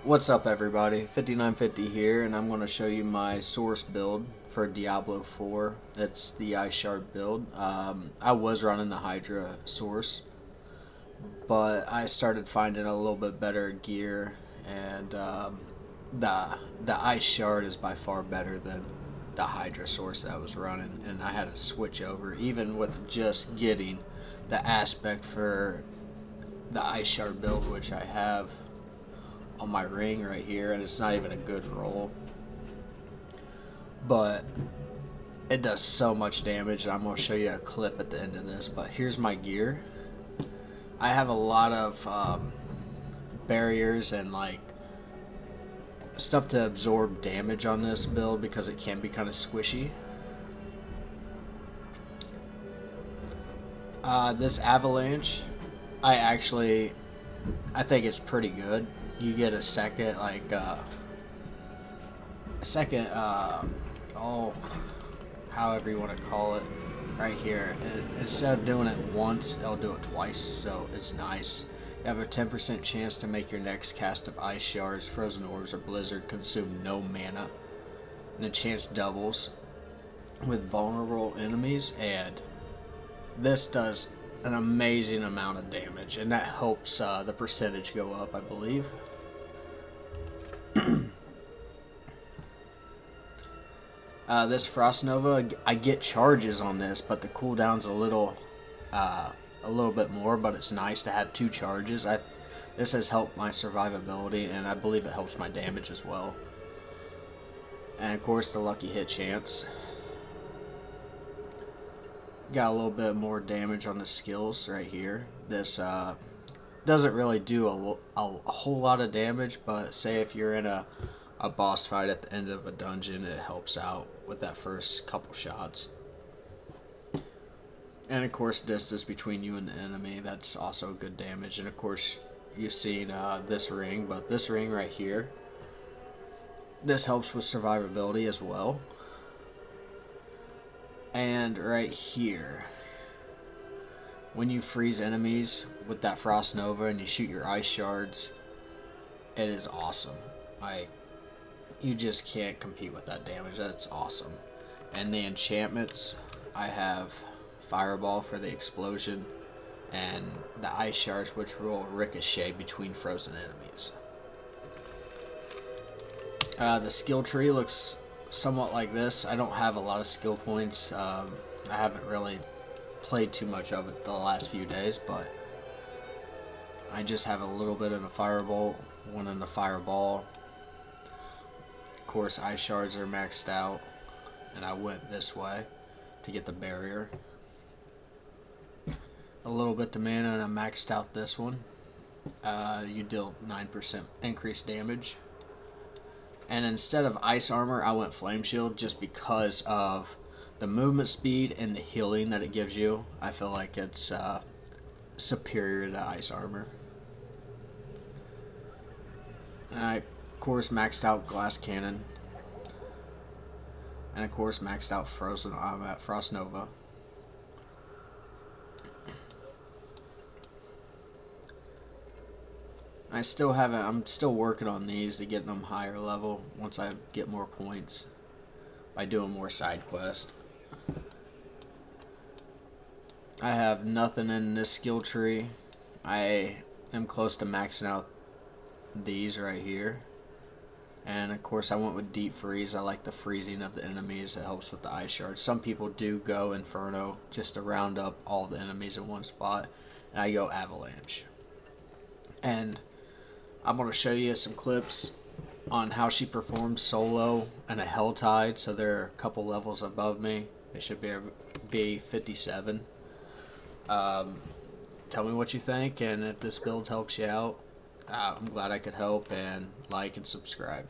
What's up everybody, 5950 here, and I'm going to show you my source build for Diablo 4. It's the Ice Shard build. I was running the Hydra source, but I started finding a little bit better gear, and the Ice Shard is by far better than the Hydra source that I was running, and I had to switch over, even with just getting the aspect for the Ice Shard build, which I have on my ring right here, and it's not even a good roll, but it does so much damage, and I'm going to show you a clip at the end of this. But here's my gear. I have a lot of barriers and like stuff to absorb damage on this build because it can be kind of squishy. This avalanche, I think it's pretty good. You get a second, however you want to call it, right here. Instead of doing it once, it'll do it twice, so it's nice. You have a 10% chance to make your next cast of ice shards, frozen orbs, or blizzard consume no mana, and the chance doubles with vulnerable enemies, and this does an amazing amount of damage, and that helps the percentage go up, I believe. This Frost Nova, I get charges on this, but the cooldown's a little bit more, but it's nice to have 2 charges. This has helped my survivability, and I believe it helps my damage as well. And of course the lucky hit chance. Got a little bit more damage on the skills right here. This doesn't really do a whole lot of damage, but say if you're in a boss fight at the end of a dungeon, it helps out with that first couple shots. And of course distance between you and the enemy, that's also good damage. And of course you've seen this ring, but this ring right here, this helps with survivability as well. And right here, when you freeze enemies with that Frost Nova and you shoot your ice shards, it is awesome. You just can't compete with that damage. That's awesome. And the enchantments, I have Fireball for the explosion, and the ice shards, which will ricochet between frozen enemies. The skill tree looks somewhat like this. I don't have a lot of skill points. I haven't really played too much of it the last few days, but I just have a little bit in a Firebolt, one in a Fireball. Of course, ice shards are maxed out, and I went this way to get the barrier. A little bit to mana, and I maxed out this one. You deal 9% increased damage. And instead of ice armor, I went flame shield just because of the movement speed and the healing that it gives you. I feel like it's superior to ice armor. And I, of course, maxed out glass cannon. And of course, maxed out Frost Nova. I'm still working on these to get them higher level once I get more points by doing more side quests. I have nothing in this skill tree. I am close to maxing out these right here. And of course I went with Deep Freeze. I like the freezing of the enemies. It helps with the ice shards. Some people do go Inferno just to round up all the enemies in one spot. And I go Avalanche. And I'm going to show you some clips on how she performs solo and a Helltide. So they're a couple levels above me. They should be 57. Tell me what you think, and if this build helps you out, I'm glad I could help, and like and subscribe.